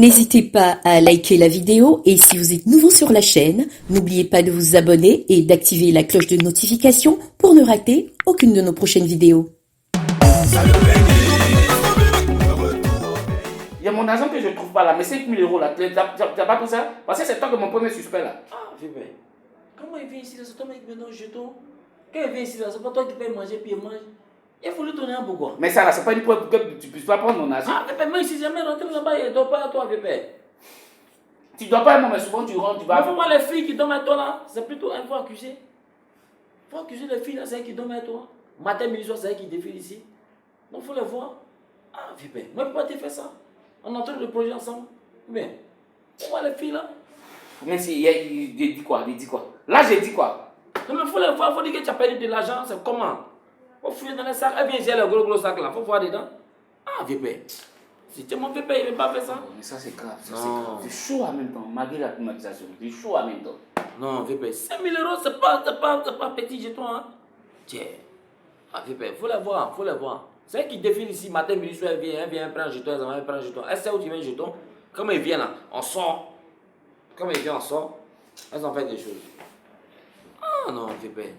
N'hésitez pas à liker la vidéo et si vous êtes nouveau sur la chaîne, n'oubliez pas de vous abonner et d'activer la cloche de notification pour ne rater aucune de nos prochaines vidéos. Il y a mon argent que je ne trouve pas là, mais 5 000 euros là, tu n'as pas pris ça? Parce que c'est toi que mon premier suspect là. Ah, Vébé, comment il vient ici là? C'est toi qui me donne un jeton. Quand il vient ici là, c'est pas toi qui peux manger puis il mange. Il a voulu donner un pourquoi. Mais ça là, c'est pas une preuve que tu ne puisses pas prendre mon argent. Ah, Vébé, moi ici, jamais rentré là-bas, il ne doit pas à toi, Vébé. Tu dois pas, mais souvent tu rentres, tu vas. Mais pour moi, les filles qui dorment à toi là, c'est plutôt un faut accuser. Il faut accuser les filles là, c'est elles qui dorment à toi. Matin, midi, soir, c'est elles qui défilent ici. Donc il faut les voir. Ah, Vébé, moi je peux pas te faire ça. On est en train de projet ensemble. Mais, on voit les filles là. Mais il dit quoi? Il dit quoi? Là, j'ai dit quoi? Non, mais il faut les voir, il faut dire que tu as perdu de l'argent, c'est comment? Il faut fouiller dans les sacs. Elle vient ici, le gros sac là, il faut voir dedans. Ah, Vébé. Si tu es mon Vébé, il ne veut pas faire ça. Mais ça, c'est grave. C'est chaud en même temps, malgré la climatisation. C'est chaud en même temps. Non, Vébé, 5 000 euros, c'est pas petit jeton. Hein. Tiens. Ah, Vébé, il faut les voir, il faut les voir. C'est elle qui défile ici, matin, midi, soir, elle vient prendre un jeton, elle prend un jeton. Elle sait où tu viens un jeton. Comme elle vient là, on sort. Comme elle vient, on sort. Elles ont fait des choses. Ah non, Vébé.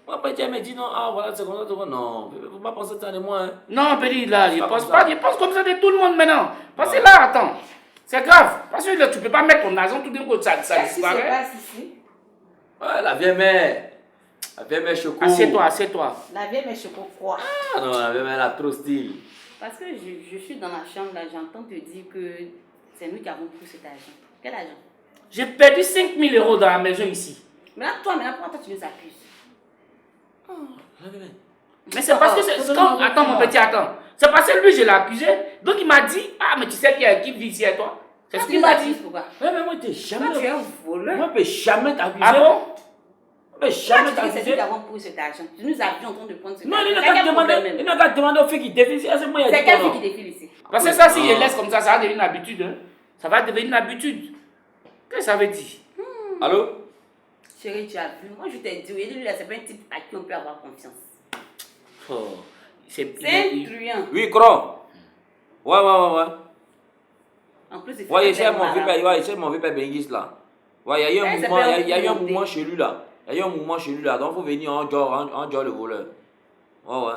Moi, après, tu me dit non, ah voilà, c'est comme ça, non, Vébé, faut pas penser ça de moi. Hein. Non, Pédi, là, je pense pas, je pense comme ça de tout le monde maintenant. Parce que là, attends, c'est grave. Parce que là, tu peux pas mettre ton argent tout d'un coup, ça disparaît. Qu'est-ce qui se passe ici? Ouais, la vieille mère. La vieille mère choco. Assieds-toi, assieds-toi. La vieille mais choco quoi? Ah non, la vieille mère, elle a trop style. Parce que je suis dans la chambre là, j'entends te dire que c'est nous qui avons pris cet argent. Quel argent? J'ai perdu 5 000 euros dans la maison ici. Maintenant, pourquoi toi tu nous accuses? La vieille mère. Mais c'est parce que c'est. Attends, mon petit, attends. C'est parce que lui, je l'ai accusé. Donc il m'a dit, ah, mais tu sais qu'il y a qui vit ici à toi. C'est ce qu'il m'a dit. Pourquoi? Ouais, mais moi, t'es jamais. Toi, tu es un voleur. Moi, je peux jamais t'accuser. Ah bon? Je peux jamais C'est nous t'accuser. qui avons pris cet argent. Tu nous as vu en train de prendre cet Non, argent. il n'a qu'à demander aux filles qui défilent ici. C'est moi, il y a C'est dit quelle non. fille qui défile ici? Parce que ça, si je laisse comme ça va devenir une habitude. Hein. Ça va devenir une habitude. Qu'est-ce que ça veut dire? Allô? Chérie, tu as vu. Moi, je t'ai dit, lui là, c'est pas un type à qui on peut avoir confiance. Oh, C'est un truand. Oui, Cron. Ouais. En plus, il fait Ouais, il un cherche mon malade. vieux père, il cherche mon vieux père Bengis là. Ouais, il y a eu un Ouais, ça mouvement, peut il y a eu un monter. mouvement chez lui là. Il y a eu un mouvement chez lui là. Donc, il faut venir en genre le voleur. Ouais.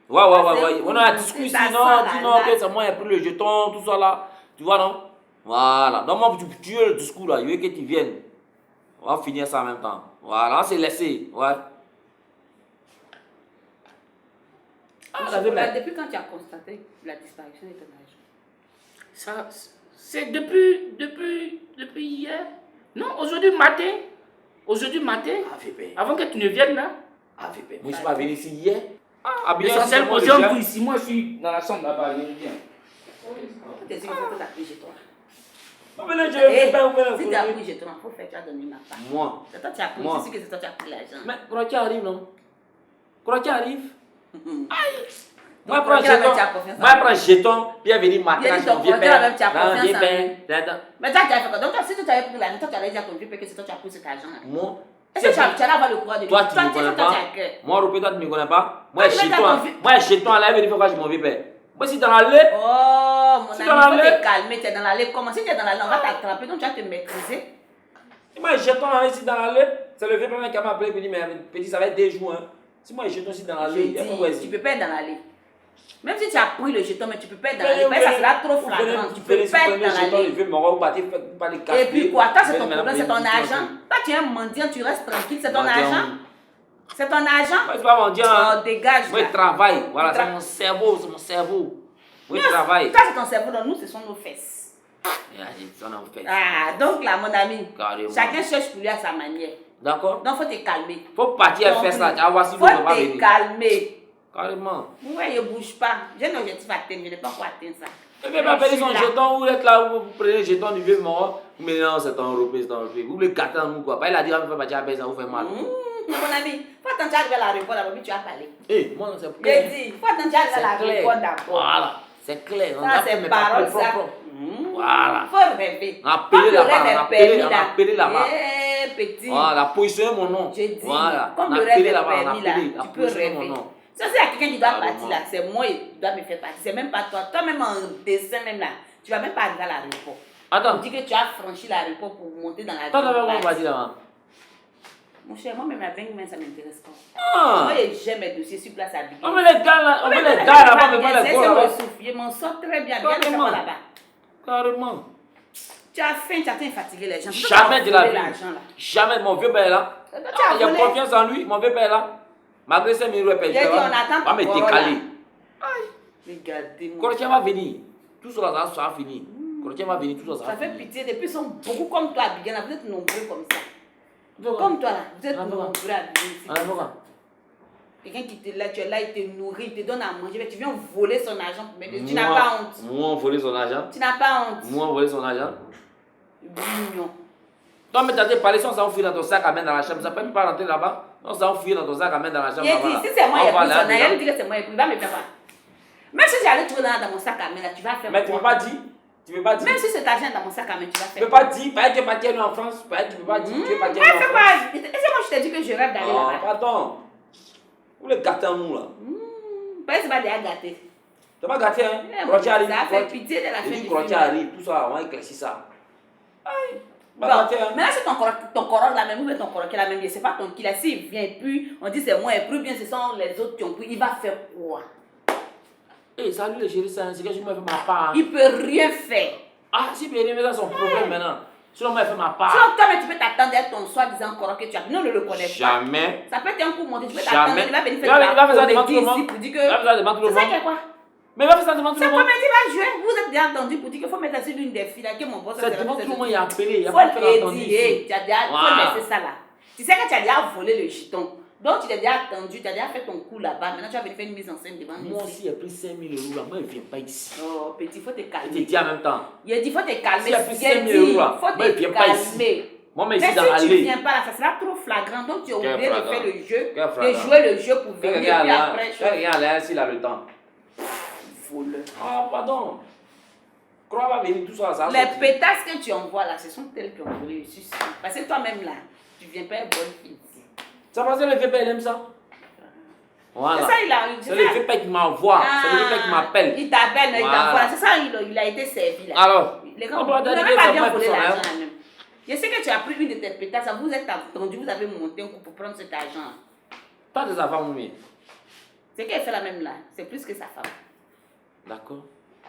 On a un discours ici, ça non, sent dis là, non, là. que c'est moi qui ai pris le jeton, tout ça là. Tu vois, non? Voilà. Donc, moi, tu veux le discours là, je veux que tu viennes. On va finir ça en même temps. Voilà, on s'est laissé. Ouais. Depuis quand tu as constaté la disparition de ton argent? Ça, c'est depuis hier. Non, aujourd'hui matin. Aujourd'hui matin. Ah, Vébé. Avant que tu ne viennes là. Ah, Vébé. Moi, je suis pas venu ici hier. Ah, bien, L'essentiel, c'est moi, posé un déjà. coup ici. Moi, je suis dans la chambre là-bas. Je viens. Tu es sûr que c'est toi qui as pris chez toi. Mais là, je Eh, vais pas ouvrir si tu as pris chez toi, il faut faire, tu as donné ma part. Moi. C'est toi qui as pris, Moi. c'est sûr que c'est toi qui as pris l'argent. Mais Croatia arrive, non? Croatia arrive. Moi, Donc, je prends Croatia, jeton. tu as confiance en Moi, je lui. prends jeton, puis elle vient matin, Il a dit mon ton vieux Croatia, père. même, tu as Non, confiance vieux en père. lui. Là-dedans. Mais toi, tu as fait quoi? Donc, si toi, tu avais pris l'argent, toi, tu allais dire à ton vieux père que c'est toi qui as pris cet argent. Moi. Est-ce que tu allais avoir le courage de lui? Toi, tu ne me tu connais as pas. cœur. Moi, Rupé, toi, tu ne me connais pas. Moi, Ah, tu chez veux toi. ton vieux- Moi, chez toi, là, elle vient faire chez mon vieux père. Moi, si dans la lait. Oh, mon Tu ami, vas dans il la faut lait? te calmer. Tu es dans la lait. Comment si tu es dans la lait, on va t'attraper, donc tu vas te maîtriser. Moi, jeton là, ici dans la lait. C'est le vieux père qui m'a appelé, il me dit, mais petit, ça va être des jours. Hein. Si moi, jeton ici dans la Je lait, dis, il faut tu peux pas être dans la lait. Même si tu as pris le jeton, mais tu peux pas être dans la lait. Parce que ça sera trop flagrant. Tu peux pas être dans la lait. Il veut me partir, pas les cafés. Et puis quoi? Toi, c'est ton problème, c'est ton argent. Toi, tu es un mendiant, tu restes tranquille, c'est ton argent. C'est ton argent. Moi, c'est pas mon dieu. Oh, dégage. Moi, je là. travaille. Voilà, Tu c'est mon cerveau, c'est mon cerveau. Moi, je Non, travaille. Toi, c'est ton cerveau, donc nous, ce sont nos fesses. Ça en fait. Ah, donc là, mon ami, Carrément. chacun cherche pour lui à sa manière. D'accord? Donc, faut te calmer. Faut partir Donc, faire ça. Tu vas voir si vous faut ne pas te venir. calmer. Carrément. Ouais, ne bouge pas. J'ai un objectif à atteindre, je n'ai pas encore atteint ça. Et bien, pas payer son là. jeton, vous êtes là, vous prenez le jeton du vieux mort. Mais non, c'est un européen, c'est un européen. Vous le gâtez en nous, quoi. Pas il a dit, on va partir à payer, ça vous fait mal. Mon ami, faut attendre que tu arrives à l'aéroport d'abord, puis tu vas parler. Eh, moi, c'est Je clair. dis, faut attendre que tu arrives à C'est l'aéroport clair. d'abord. Voilà, c'est clair. On Ça, a fait c'est mes parole, papiers ça. propres. Voilà. Faut rêver. On a appelé Comme le là-bas, rêve on a est appelé, permis, on a là. appelé là-bas. Eh, petit. Voilà, positionner mon nom. Je dis, Voilà. comme On a le appelé rêve est là-bas, on a permis, là, appelé, on a tu peux positionné mon rêver. nom. Ça, c'est à quelqu'un qui doit Carrément. partir là. C'est moi qui dois me faire partir. C'est même pas toi. Toi-même en dessin, même là, tu vas même pas arriver à l'aéroport. Attends. On dit que tu as franchi l'aéroport pour monter dans la Toi, t'avais quoi on va partir. dire là? Mon cher, moi-même, la 20 mains, ça m'intéresse pas. Ah! Moi, j'ai mes dossiers sur place à Bigé. On met les gars là, on met les gars là-bas, mais pas les gars là-bas. Je m'en sors très bien. Bien Carrément. là-bas. Carrément. Tu as faim, tu as faim fatigué les gens. Tu peux Jamais pas de la voler vie. l'argent, là. Jamais mon vieux père est là. Tu as Il a volé. confiance en lui, mon vieux père est là. Malgré 5 000 euros, J'ai dit, on attend va me ton corolla. décaler. Regardez-moi. Corotien va venir. Tout cela, ça va finir. Corotien va venir, tout ça, ça Ça va fait finir. pitié. Depuis, ils sont beaucoup comme toi à Bigé. Vous êtes nombreux comme ça. Comme toi là, vous êtes Ah, bon. nombreux à Bigé ici. En avocat. Quelqu'un qui te là, tu es là, il te nourrit, il te donne à manger, mais tu viens voler son argent pour mettre. Tu n'as pas honte. Moi, on volait son argent. Tu n'as pas honte. Moi, on volait son argent. Mignon. Toi, mais t'as dit, parler, si on s'en fout dans ton sac à main dans la chambre, ça peut même pas rentrer là-bas. On s'en fout dans ton sac à main dans la chambre. Il a là-bas, dit, là. si c'est moi, On il va a aller pris son là-dedans. argent, il dit que c'est moi, il va me faire quoi? Même si j'allais trouver dans mon sac à main, là, tu vas faire Mais tu quoi? peux pas dire. Tu peux pas dire. Même si cet argent est dans mon sac à main, tu vas Tu faire peux pas dire. Pareil, tu es parti en France. Pareil, tu peux pas dire. Tu es parti Mais fais en quoi? France. Est-ce que moi je t'ai dit que je rêve d'aller Ah, là-bas? pardon. Vous les gâtez en nous là. Parce que c'est pas déjà gâté. T'as pas gâté, hein? Eh, Corotien arrive. ça fait pitié de la fin J'ai dit, du Corotien film. arrive. Tout ça, on va éclaircir ça. Aïe. Pas Bon, gâté, hein? maintenant c'est ton corolle là même, ou bien ton corolle qui est la même, c'est pas ton qui là, s'il vient plus, on dit c'est moi, et plus bien ce sont les autres qui ont pris, il va faire quoi? Eh, salut les chéris, c'est que je me fais ma part. Hein. Il peut rien faire. Ah, si Pierre mais ça son problème maintenant. Sinon, moi, je fais ma part. Sinon, toi, mais tu peux t'attendre à ton soi-disant corolle que tu as pris. Non, ne le connais pas. Jamais. Ça peut être un coup monté, tu peux t'attendre, Jamais. il va venir Il va faire ça devant tout le ici monde. pour dire Il va faire ça devant tout que. le C'est ça monde. qui est quoi? Mais il va faire ça devant tout C'est le comme monde. il va jouer. Vous êtes déjà attendu pour dire qu'il faut mettre ça sur l'une des filles là, que mon boss C'est devant tout le monde, il a appelé. Il a faut pas fait le l'entendu dire, ici. tu as déjà Voilà. faut laisser ça là. Tu sais que tu as déjà volé le jeton. Donc tu t'es déjà attendu, tu as déjà fait ton coup là-bas. Maintenant tu vas venir faire une mise en scène devant Moi nous. aussi, j'ai pris 5 000 euros là. Moi, il ne vient pas ici. Oh petit, faut te Il te calmer. dit en même temps. Il a dit faut te calmer. Si il a pris J'ai 5 000 dit, euros là, faut moi, il te vient pas ici. calmer. Moi, mais Mais ici, dans si tu ne l'allée. viens pas là, ça sera trop flagrant. Donc tu as Quel oublié de flagrant? faire le jeu, Quel de flagrant? jouer le jeu pour venir. Et puis Regarde là. après, Regarde là, s'il a le temps. voleur. Ah, pardon. Crois va venir tout ça. Ça va Les sortir. pétasses que tu envoies là, ce sont telles qui ont volé, je suis sûre. Parce que toi-même là, tu viens pas être bonne fille. Ça passe, le VP, il aime ça. Voilà. C'est ça, il a. C'est le VP qui m'envoie. C'est le VP qui m'appelle. Il t'appelle, il Voilà. t'envoie. C'est ça, il a été servi là. Alors, Les gars, on vous doit n'avez donner pas ça, bien moi, volé pour son l'argent rêve. là même. Je sais que tu as pris une de tes pétasses, vous êtes attendu, vous avez monté un coup pour prendre cet argent. Toi, tes affaires, oui. C'est qu'elle fait la même là, c'est plus que sa femme. D'accord.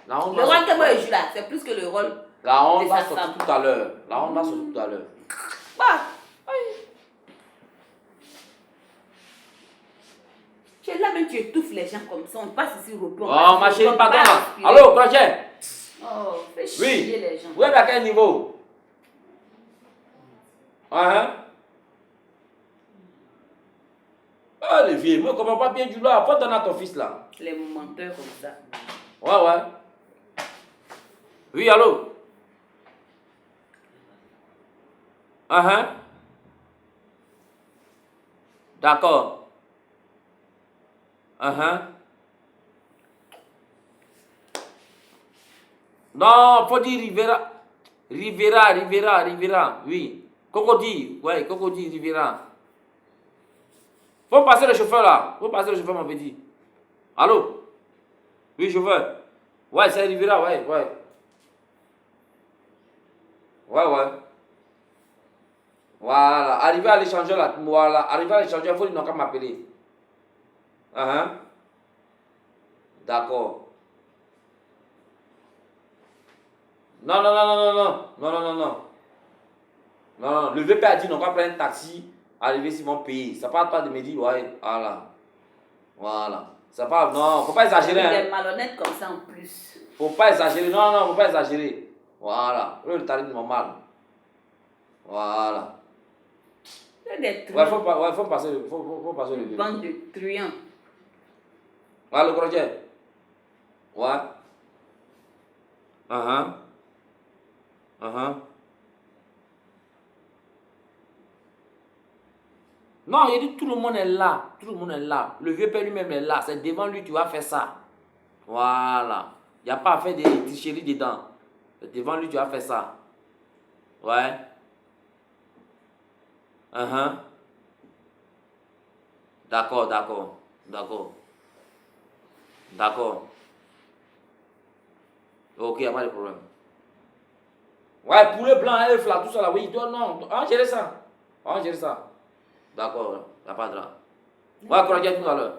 La honte Le va rôle sortir. que moi je joue là, c'est plus que le rôle. La honte de va sa sortir femme. tout à l'heure. La honte va sortir tout à l'heure. Bah, tu es là même, tu étouffes les gens comme ça, on passe ici au repos. Oh, ma chérie, pardon. Allô, Crochet. Oh, fais chier Oui. les gens. Vous êtes à quel niveau? Hein? Ah, les vieux, moi, je ne comprends pas bien du là. Faut donner à ton fils là. Les menteurs comme ça. Ouais. Oui, allô? D'accord. Non, faut dire Rivera. Rivera. Oui. Cocody. Ouais, Cocody, Rivera. Faut passer le chauffeur là. Faut passer le chauffeur, mon petit. Allô? Oui, chauffeur. Ouais, c'est Rivera, ouais. Voilà. Arrivé à l'échangeur là. Voilà. Arrivé à l'échangeur, il faut dire non qu'à m'appeler. D'accord. Non. Non. Le VP a dit non, qu'on prendre un taxi, arriver ici, ils vont payer. Ça parle pas de me dire, ouais, voilà. Ça parle, non, faut pas exagérer. Il Hein. est malhonnête comme ça en plus. Faut pas exagérer, non, faut pas exagérer. Voilà, le tarif normal. Voilà. C'est des trucs. Ouais, faut passer le VP. Bande de truands. Allô, Crochet? Ouais. Non, il dit tout le monde est là. Le vieux père lui-même est là. C'est devant lui, tu vas faire ça. Voilà. Il n'y a pas à faire des tricheries dedans. C'est devant lui, tu vas faire ça. Ouais. D'accord. D'accord. Ok, il n'y a pas de problème. Ouais, poulet blanc, œuf là, tout ça là, oui, toi, non, on va gérer ça. On va gérer ça. D'accord, il n'y a pas de drame. Ouais, correct, tout à l'heure.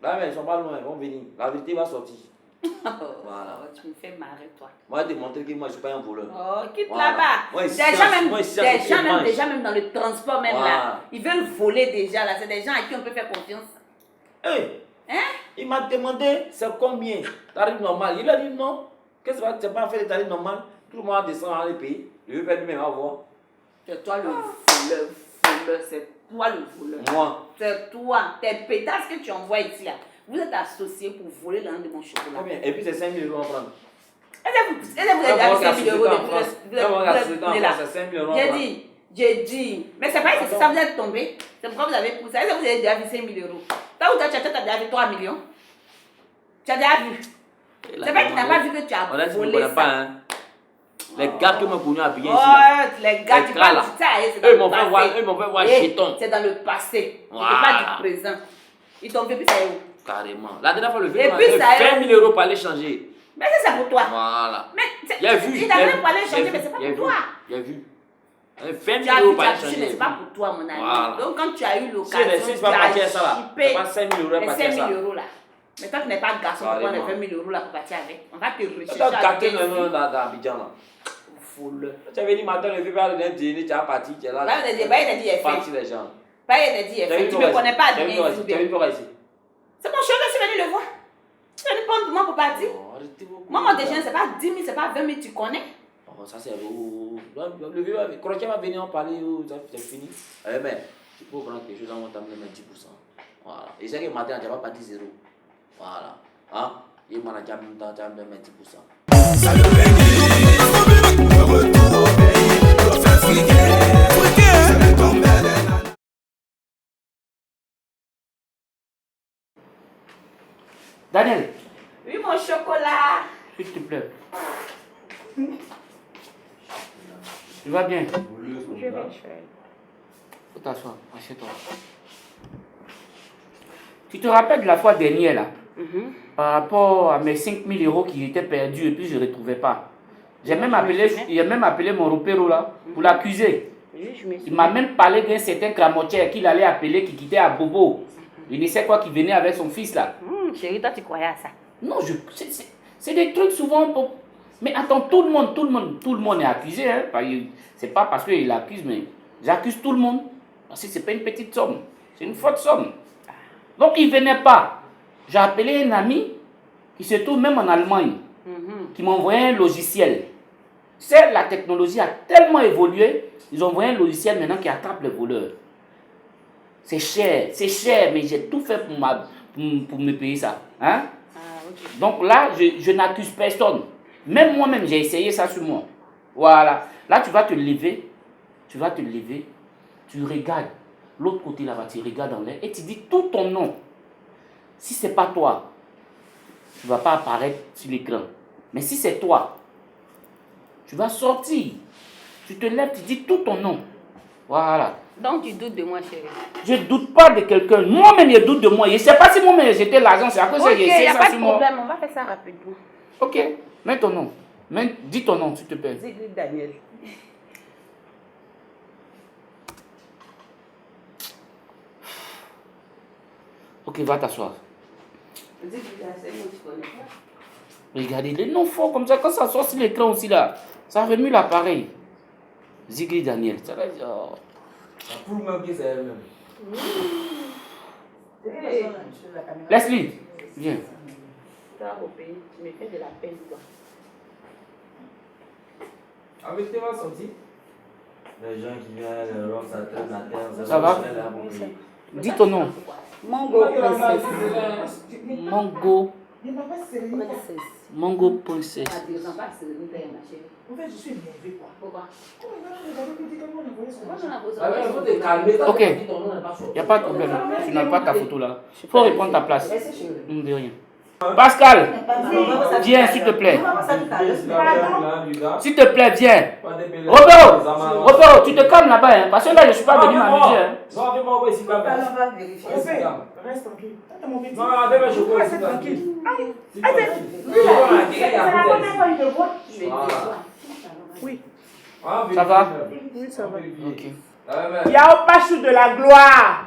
Là, mais ils sont pas loin, ils vont venir. La vérité va sortir. Voilà. Tu me fais marrer, toi. Moi, je vais te montrer que moi, je ne suis pas un voleur. Oh, quitte Voilà. là-bas. Moi, ici, Déjà même dans le transport, même voilà. là. Ils veulent voler déjà, là. C'est des gens à qui on peut faire confiance. Hey, Hein? il m'a demandé c'est combien tarif normal. Il a dit non. Qu'est-ce que c'est pas fait de tarif normal? Tout le monde descend dans les pays. Je veux faire lui-même avoir. C'est toi le voleur. C'est toi le voleur. Moi. C'est toi. Tes pétasses que tu envoies ici, là. Vous êtes associés pour voler l'un de mon chocolat. Combien? Et puis c'est 5 000 euros à prendre. Est-ce que vous avez déjà vu 5 000 euros depuis là? C'est 5 000 euros. J'ai dit. Mais c'est pas que ça vous êtes tombé. C'est pourquoi vous avez poussé. Est-ce que vous avez déjà vu 5 000 euros? Toi ou toi, tu as déjà vu 3 millions? Tu as déjà vu? C'est vrai que tu n'as pas vu que tu as volé ça. Pas, hein. Les gars qui m'ont connu habillés ici. Oh, les gars, tu parles de ça. Eux m'ont fait voir jeton. C'est dans le passé. Voilà. Ce n'est pas du présent. Ils t'ont fait plus ça où? Carrément. La dernière fois, le Et vieux puis, m'a fait 20 000 euros pour aller changer. Mais c'est ça pour toi. Voilà. Mais Il a vu. il n'avait pas aller changer, mais c'est pas pour toi. Il a vu. 20 Tu 000 as euros vu, pour tu aller as touché, changer. mais c'est pas pour toi, mon ami. Voilà. Donc, quand tu as eu Si l'occasion, c'est pas parti à ça là. C'est pas 5 000 euros les partir à 5 ça. 000 euros là. Mais toi, tu n'es pas garçon pour prendre les 20 000 euros là pour partir avec. On va te rechercher. Tu as gâté dans Abidjan là. Foule. Tu avais dit matin, le vieux père de dîner, tu as parti, tu es là. Bah, il t'a dit, il est Parti fait. les gens. Bah, il t'a dit, il est fait. Tu ne me connais pas, tu as vu quoi ici? c'est mon chien que tu es venu le voir. Tu es venu prendre pour moi pour partir. Moi, mon déjeuner, c'est pas 10 000, c'est pas 20 000, tu connais. Oh, ça c'est le vieux Croquet va venir en parler, c'est fini. Eh ben, tu peux prendre quelque chose, on va t'amener 10%. Voilà. Et c'est que le matin, tu n'as pas parti zéro. Voilà. Hein? Et moi, tu as même 10%. Daniel, Oui, mon chocolat. s'il te plaît. Tu vas bien? Je vais faire. Faut t'asseoir, assieds-toi. Tu te rappelles de la fois dernière là? Par rapport à mes 5 000 euros qui étaient perdus et puis je ne retrouvais pas. J'ai même appelé mon repéro là pour l'accuser. Il m'a même parlé d'un certain cramotière qu'il allait appeler qui quittait à Bobo. Je ne sais quoi qui venait avec son fils là. Chérie, toi tu croyais à ça? Non, c'est des trucs souvent pour... Mais attends, tout le monde est accusé. Hein. C'est pas parce qu'il accuse, mais j'accuse tout le monde. Parce que ce n'est pas une petite somme. C'est une forte somme. Donc il ne venait pas. J'ai appelé un ami qui se trouve même en Allemagne, qui m'a envoyé un logiciel. C'est la technologie a tellement évolué, ils ont envoyé un logiciel maintenant qui attrape les voleurs. C'est cher, mais j'ai tout fait pour me payer ça. Hein? Okay. Donc là, je n'accuse personne. Même moi-même, j'ai essayé ça sur moi. Voilà. Là, tu vas te lever, tu regardes. L'autre côté là-bas, tu regardes en l'air et tu dis tout ton nom. Si ce n'est pas toi, tu ne vas pas apparaître sur l'écran. Mais si c'est toi, tu vas sortir. Tu te lèves, tu dis tout ton nom. Voilà. Donc tu doutes de moi, chérie? Je ne doute pas de quelqu'un. Moi-même, je doute de moi. Je ne sais pas si moi-même j'étais l'argent. C'est à cause que j'ai essayé ça sur moi. Ok, il n'y a pas de problème. On va faire ça rapidement. Ok. Mets ton nom. Dis ton nom, s'il te plaît. Zigrid Daniel. Ok, va t'asseoir. Zigrid Daniel, tu connais pas? Regardez, les noms forts comme ça, quand ça sort sur l'écran aussi là, ça remue l'appareil. Zigrid Daniel. Ça va dire. Oh. Pour moi, c'est elle-même. Leslie, viens. Toi, au pays, tu me fais de la peine, toi. Avec tes vas sortir. Les gens qui viennent, l'Europe, ça traîne la terre. Ça va? Dis ton nom. Mongo Princess. Mongo. Mongo Princess. En fait, je suis énervé, quoi. Pourquoi? Ok, il n'y a pas de problème. Tu n'as pas ta photo là. Il faut reprendre ta place. De rien. Pascal, viens s'il te plaît. S'il te plaît, viens. Robert, tu te calmes là-bas, hein, parce que là, je ne suis pas venu m'amuser. Hein. Reste tranquille. Reste tranquille. Oui. Ça va? Oui, ça va. Ok. Il y a au pachou de la gloire.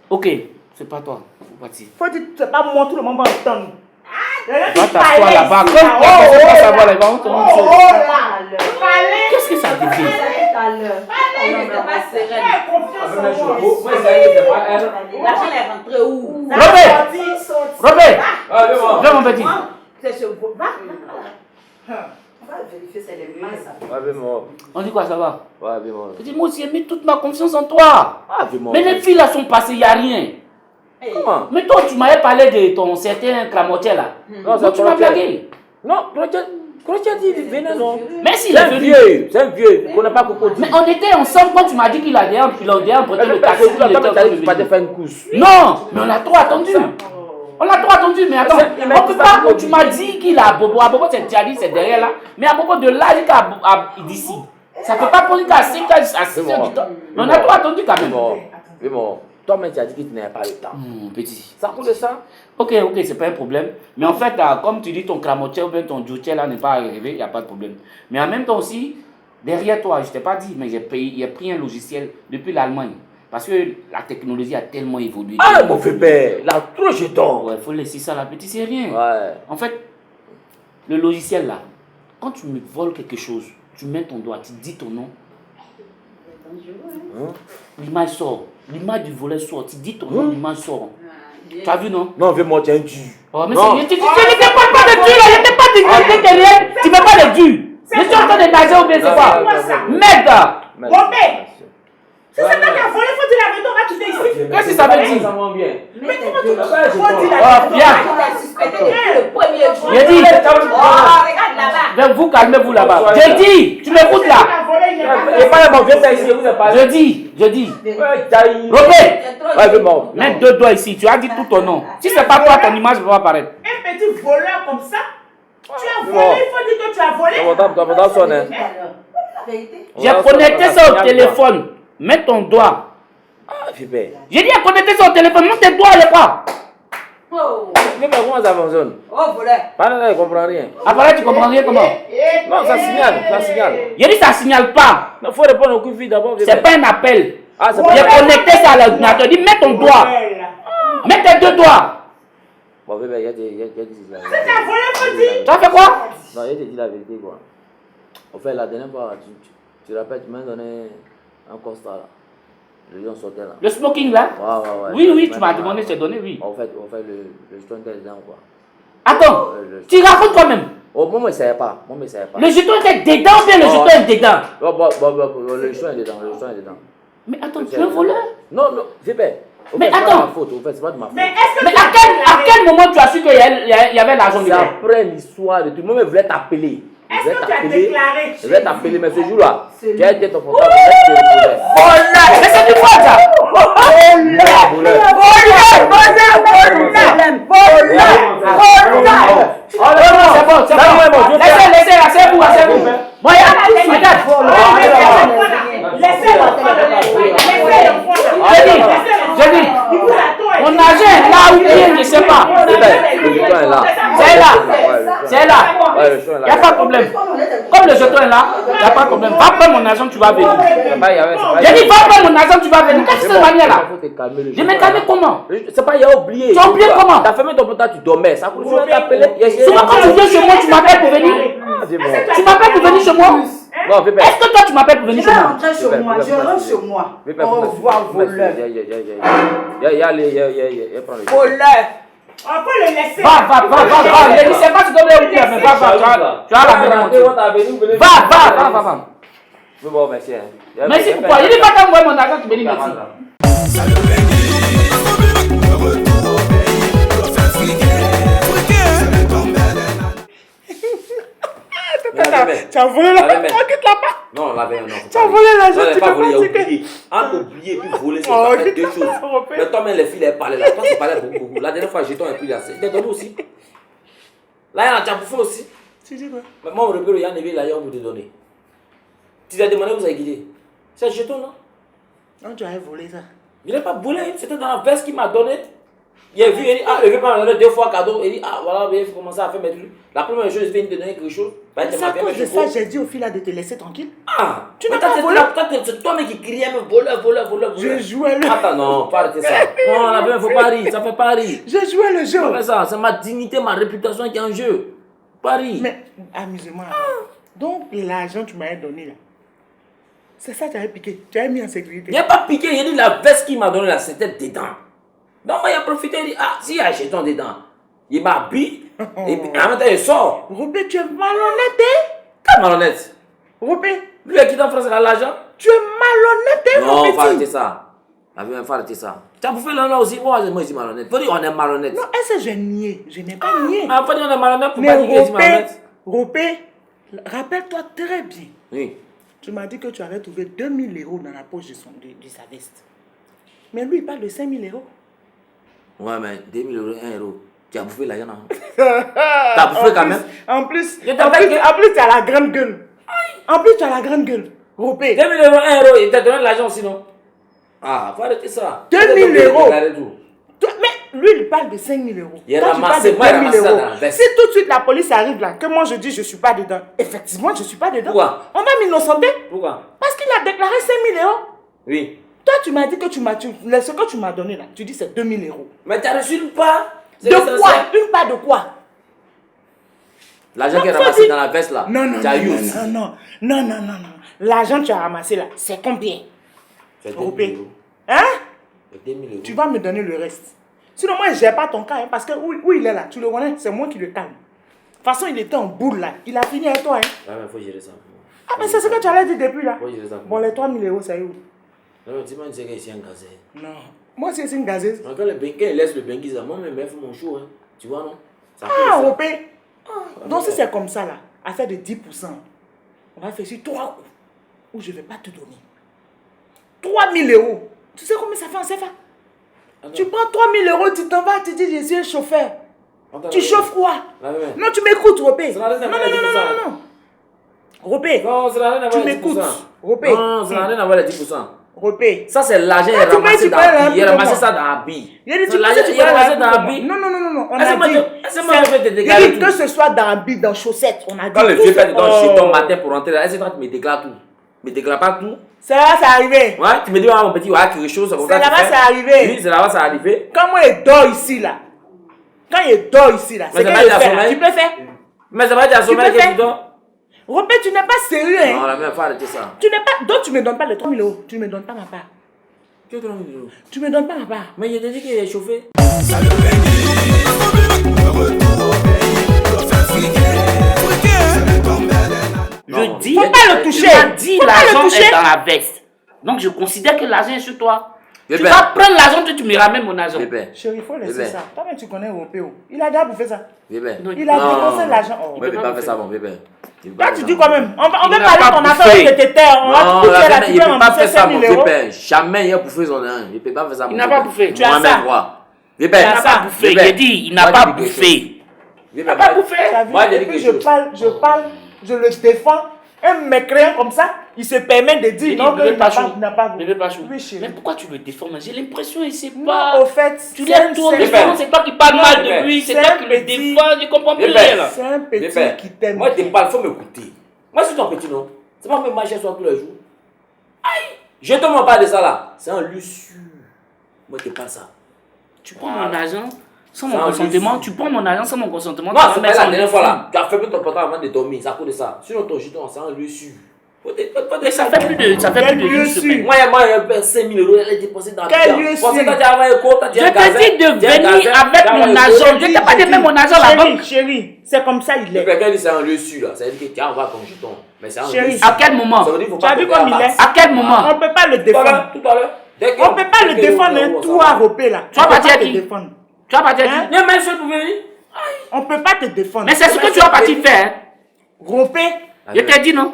Ok, c'est pas toi. Faut partir. Faut dire, c'est pas moi, tout le monde va entendre. Va t'asseoir là-bas. Comme la personne va savoir là-bas, on te montre. Oh là. Qu'est-ce que ça devient? L'argent est rentré où? Robert, viens mon petit. C'est chez vous. Va. On va vérifier, c'est les mains, ça. On dit quoi, ça va? Ouais, bien moi. Je dis, moi aussi, j'ai mis toute ma confiance en toi. Mais les filles là sont passées, il n'y a rien. Comment? Mais toi, tu m'avais parlé de ton certain clamotier là. Non, Donc, tu m'as blagué. Non, Clotier dit, venez non. Mais s'il C'est est un venu. vieux, c'est un vieux. Il ne connaît pas Coco. Mais on était ensemble quand tu m'as dit qu'il a déjà emprunté le taxi. Tu vas te faire une course. Non, mais on a trop attendu. On a trop attendu, mais attends. On peut pas, tu m'as dit qu'il a à Bobo. À Bobo, c'est Djali, c'est derrière là. Mais à Bobo de là jusqu'à d'ici. Ça peut pas prendre qu'à 5 à 6 heures du temps. Mais on a trop attendu quand même. Oui, bon. Toi-même, tu as dit que tu n'avais pas le temps. Petit. Ça coûte ça? Ok, c'est pas un problème. Mais en fait, comme tu dis, ton cramotier ou bien ton djoutier là n'est pas arrivé, il n'y a pas de problème. Mais en même temps aussi, derrière toi, je ne t'ai pas dit, mais j'ai pris un logiciel depuis l'Allemagne. Parce que la technologie a tellement évolué. Ah, mon frère, là, trop jetons. Ouais, il faut laisser ça là, petit, c'est rien. Ouais. En fait, le logiciel là, quand tu me voles quelque chose, tu mets ton doigt, tu dis ton nom. L'image sort. L'image du volet sort. Tu dis ton nom, l'image sort. Tu as vu, non? Non, fais-moi, tu es un tu. Oh, mais je n'étais pas de Dieu là, je n'étais pas de Dieu. Tu ne mets pas de Dieu. Je suis en train de nager ou bien c'est quoi? Merde! Robert! Si c'est pas qu'à voler, il faut dire la vérité, on va quitter ici. Qu'est-ce que ça veut dire? Ça va bien. Mais comment tu faut dire Oh, la viens! Le premier jour. J'ai dit, Oh, regarde là-bas. vous calmez-vous là-bas. Je dis, tu m'écoutes là. Et pas mon vieux père ici, vous avez parlé. Je dis. Robert! Robert, Ouais, bon. mets 2 doigts ici, tu as dit tout ton nom. Si c'est pas toi, ton image ne va pas apparaître. Un petit voleur comme ça, tu as volé, il faut dire que tu as volé. Ton portable sonne. J'ai connecté ça au téléphone. Mets ton doigt. Ah, super. J'ai dit à connecter ça au téléphone, mets tes doigts, les quoi? Oh, Mais comment ça fonctionne? voleur. Pas là, il ne comprend rien. Après, tu comprends rien comment? Non, ça signale, ça signale. J'ai dit ça signale pas. Il faut répondre au coup de fil d'abord. C'est pas un appel. Ah, c'est J'ai pas connecté ça à l'ordinateur. Dis, mets ton doigt. Mets tes 2 doigts. Bon, bébé, il y a des. Tu as volé, faut dire. Tu as fait quoi? Non, il a dit la vérité, quoi. En fait, la dernière fois, tu rappelles, tu m'as donné un constat là. Le lion sautait là. Le smoking là? Ouais. Oui, tu m'as demandé ces données, oui. En fait, le jeton était dedans, quoi. Attends, tu racontes toi même. Oh, moi, je ne savais pas. Le jeton était dedans ou bien le jeton est dedans? Bon, le jeton est dedans. Mais attends, tu es un voleur? Non, c'est pas. Mais c'est attends. pas de ma faute, en fait, c'est pas de ma faute. Mais est-ce que Mais à quel moment tu as su qu'il y avait l'argent C'est dedans? après l'histoire de tout le monde voulait t'appeler. est-ce que tu as déclaré? Je vais t'appeler, mais ce jour-là, quel était ton portable? Voleur! Mais c'est du quoi ça? C'est bon. Laissez-vous. Moi, je dis, mon argent est là ou bien, je ne sais pas. C'est là. Il n'y a pas de problème. Comme le jeton est là, il n'y a pas de problème. Va prendre mon argent, tu vas venir. J'ai dit, va prendre mon argent, tu vas venir. Qu'est-ce que c'est manière là? Je me calme comment? C'est pas, il a oublié. Tu as oublié comment? Tu as fermé ton portable, tu dormais. Ça coûte, tu vas t'appeler. Souvent quand tu viens chez moi, tu m'appelles pour venir. Tu m'appelles pour venir chez moi? Non, Pépé. Est-ce que toi tu m'appelles pour venir chez moi? Je rentre chez moi. Au revoir, voleur. Voleur. On peut le laisser. Va. Je ne sais pas si tu dois où tu es, mais va. Tu as la vérité. Va. Bon, merci. Merci pourquoi? Il dit pas t'envoyer mon argent, tu me dis merci. Tu as volé l'argent. Quitte là-bas. Non, la veille, non. Tu as volé l'argent. Non, Tu pas peux volé, il pas a dire que. oublié. Entre oublier et voler, c'est Oh, pas fait deux quitte choses. là-bas. Mais toi, même les filles, elles parlaient là. Toi, tu parlais beaucoup. La dernière fois, j'étais un peu là. C'était donné aussi. Là, il y en a déjà bouffé aussi. Tu dis quoi? Mais moi, on repère, il y a un éveil là, on peut te donner. Tu t'as demandé, vous avez guidé. C'est un jeton, non? Non, tu avais volé ça. Je n'ai pas volé, c'était dans la veste qu'il m'a donné. Il a vu, il dit, ah, il veut pas me donner 2 fois cadeau. Il dit, ah, voilà, il faut commencer à faire mes trucs. La première chose, il vient te donner quelque chose. Bah, C'est à cause de ça, j'ai dit aux filles là de te laisser tranquille. Ah, Tu n'as pas volé. C'est toi qui criais, mais voleur. Je jouais le. Attends, non, pas arrêter ça. Non, la il ne faut pas rire, ça fait pas rire. Je jouais le jeu. Pas faire ça, c'est ma dignité, ma réputation qui est en jeu. Pas rire. Mais amusez-moi. Donc l'argent que tu m'avais donné là, c'est ça que tu avais piqué. Tu avais mis en sécurité. Il n'a pas piqué, il a dit la veste qu'il m'a donnée là, c'était dedans. Donc, moi, il a profité, il dit, ah, s'il y a un jeton dedans, il m'habille, et puis en même temps, il sort. Robé, tu es malhonnête, hein? Quel malhonnête. Robé, Lui, qui est en France, il a l'argent. tu es malhonnête, hein, mon Non, petit? faut arrêter ça. La vie, faut arrêter ça. Tu as bouffé là aussi, moi, je dis malhonnête. Faut dire on est malhonnête. Non, est-ce que j'ai nié? Je n'ai pas nié. Ah, faut dire on est malhonnête pour Mais pas dire que je dis malhonnête. Robé, rappelle-toi très bien. Oui. Tu m'as dit que tu avais trouvé 2000 € dans la poche de sa veste. Mais lui, il parle de 5000 €. Ouais, mais 2000 €, 1 €. Tu as bouffé l'argent, non? T'as bouffé quand même? En plus, Je t'appelle tu as la grande gueule. En plus, tu as la grande gueule. Robé. 2000 €, 1 €, il t'a donné de l'argent aussi, non? Ah, faut arrêter ça. 2000 €. €. Mais lui, il parle de 5000 €. Il a Toi, tu ramassé, parles de moi, il a 2000 ramassé ça €. dans la veste. Si tout de suite la police arrive là, que moi je dis je suis pas dedans, effectivement, je suis pas dedans. Pourquoi? On va m'innocenter. Pourquoi? Parce qu'il a déclaré 5000 €. Oui. Toi, tu m'as dit que ce que tu m'as donné là, tu dis c'est 2000 €. Mais tu as reçu une part. De quoi? Une part de quoi? L'argent qui est faut ramassé dire- dans la veste là. Non, Tu as eu aussi. non. L'argent que tu as ramassé là, c'est combien? C'est Robé. 2000 €. Hein? C'est 2000 €. Tu vas me donner le reste. Sinon, moi, je n'ai pas ton cas, hein, parce que où il est là, tu le connais, c'est moi qui le calme. De toute façon, il était en boule là. Il a fini avec toi. Hein. Ah, mais faut gérer ça. Ah, mais c'est ce que tu allais dire depuis là. Faut gérer ça. Bon, les 3000 €, c'est où? Non, mais tu m'as dit que c'est un gazé. Non. Moi, c'est une gazeuse. Quand il laisse le benguis, moi-même, je fais mon show. Hein. Tu vois, non? Ça fait Ah, ça. Robé. Donc, si c'est comme ça là, à faire de 10%, on va faire sur 3 coups où je ne vais pas te donner. 3000 €. Tu sais combien ça fait en CFA? Attends. Tu prends 3000 €, tu t'en vas, tu dis je suis un chauffeur. Attends, Tu chauffes quoi? La même. Non, tu m'écoutes, Robé. Ça n'a rien à Non, voir avec non. Robé, Non, ça n'a rien à voir tu avec m'écoutes. 10%. Robé. Non, ça n'a rien à voir avec 10%. Robé. Ça, c'est l'argent, il Ah, est tu m'as ramassé dit dans tu la parlais bille. Il est un peu ramassé de ça dans la bille. Il a dit, C'est tu l'argent, penses que tu il est parles ramassé un dans peu la de bille. moi. Non. On Est-ce a que moi, dit. est-ce que moi, je vais te Il déclarer dit tout? que ce soit dans la bille, dans chaussettes. On a dit. Quand le tout vieux ça. fait dans chez ton matin pour rentrer là, est-ce que toi, tu me déclares tout? Tu me déclares pas tout? C'est là, c'est arrivé. Ouais, tu me dis, mon petit, ouais, quelque chose, c'est comme C'est ça. là-bas, tu fais. c'est arrivé. Oui, c'est là-bas, c'est arrivé. Quand moi, il dort ici, là. Quand il dort ici, là. C'est ça quand va il être à fait, là. sommeil. Tu peux faire. Mais ça va être à sommeil peux que faire. tu dors. Robert, tu n'es pas sérieux, Non, hein. la mère, faut arrêter ça. Tu n'es pas. Donc, tu ne me donnes pas les 3000 €. Tu ne me donnes pas ma part. Que 30 000 €? Tu ne me donnes pas ma part. Mais il a dit qu'il est chauffé. Je dis, Faut pas le toucher. tu m'as dit Faut pas le l'argent toucher. est dans la veste. Donc je considère que l'argent est sur toi. Tu Bébé. vas prendre l'argent, tu me ramènes mon argent. Bébé. Chérie, il faut laisser Bébé. ça. Toi-même, tu connais Européo. Il a déjà bouffé ça. Bébé. Non, Il a dépensé l'argent. Oh. Il peut pas faire ça, mon bébé. Il peut pas Là, faire tu ça. dis quand même. On Il va n'a parler pas de ton bouffé. affaire de tes terres. On va Non, tout la faire là. bébé, Tu il peux peut pas rembourser faire ça, 5 mon 000 €. bébé. Jamais il a bouffé son argent. Il peut pas faire ça, mon n'a bébé. pas bouffé. Tu as Moi-même, ça. moi. Bébé. Il n'a ça. pas bouffé. Bébé. J'ai dit, il n'a Moi, pas je dis quelque bouffé. Bébé, Il n'a pas bouffé. Tu as vu? Moi, j'ai Et dit puis quelque chose. je le défends. Un mécréant comme ça, il se permet de J'ai dire dit, non, bébé qu'il n'a Pachou. pas, il n'a pas Bébé Pachou. Oui, chérie. Mais pourquoi tu le défends? J'ai l'impression qu'il ne sait Non, pas. au fait, Tu c'est l'aimes toi, un- mais Bébé. c'est toi qui parles Non, mal bébé. de lui, c'est C'est toi un qui le petit- défends, je comprends plus Bébé. rien là. c'est un petit Bébé. qui t'aime. Moi, je te parle, il faut m'écouter. Moi, je suis ton petit, non? C'est pas même marcher sur tous les jours. Aïe! Je te m'en parle de ça là. C'est un luxure. Moi, je te parle ça. Tu prends mon argent sans Ça, mon on consentement, le tu prends mon argent sans mon consentement. Non, tu vas c'est mettre pas ça la en dernière fois dessous. là. Tu as fait ton portable avant de dormir, ça cause de ça. Sinon, ton jeton, c'est un luxure. Mais ça fait plus de Quel une lieu semaine. sûr. Moi, il y a 5 000 €, elle est dépensée dans Quel le lieu Parce que sûr. quand tu as envoyé quoi, tu as dit Je un gazin, te dis de tu as un venir gazin, avec tu as mon envoyé argent. quoi. Je t'ai pas donné mon argent là-bas. Chérie, c'est comme ça il Le est. quelqu'un dit c'est un luxure là. Ça veut dire que tu as envoyé ton jeton. Mais c'est un Chérie. luxure. À quel moment? Ça veut dire qu'il faut Tu as pas vu tomber comme à il base. est? À quel moment? On ne peut pas le Tout à l'heure, défendre. tout à l'heure. Dès que- On ne peut pas le dès que défendre, l'eau, hein, ça tout va. à Ropé là. Tu vas On peut partir pas à te qui? défendre. Tu vas partir Hein? dire. Il y a même seul pour venir. On ne peut pas te défendre. Mais c'est ce que tu vas partir faire. Ropé. Je t'ai dit non.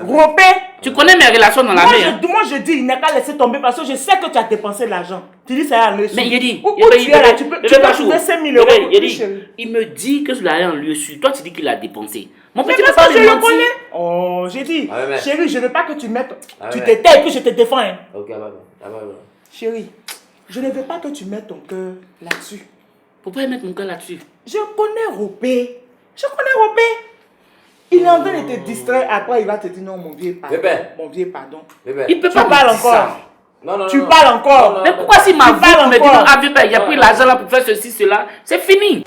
Ropé. Tu connais mes relations dans la main. Moi, je dis, il n'a qu'à laisser tomber parce que je sais que tu as dépensé l'argent. Tu dis, ça a un lieu sûr. Mais il dit, où tu es là, tu peux trouver 5 000 euros. Il me dit que cela a un lieu sûr. Toi, tu dis qu'il a dépensé. Mon Mais petit parce papa que je le le mentit. connais. Oh, j'ai dit, chérie, je ne veux pas que tu mettes. Tu ouais. te tais et puis je te défends. Hein. Ok, Chérie, je ne veux pas que tu mettes ton cœur là-dessus. Pourquoi mettre mon cœur là-dessus? Je connais Ropé. Je connais Ropé. Il est en train de te distraire. Après, il va te dire non, mon vieux, pardon. Bébé. Mon vieux, pardon. Bébé. Il peut Tu pas me parles dire encore. ça. Non. Tu parles encore. Mais pourquoi si ma Tu parles me dit encore. non, ah, vieux père, il a pris l'argent là pour faire ceci, cela, c'est fini.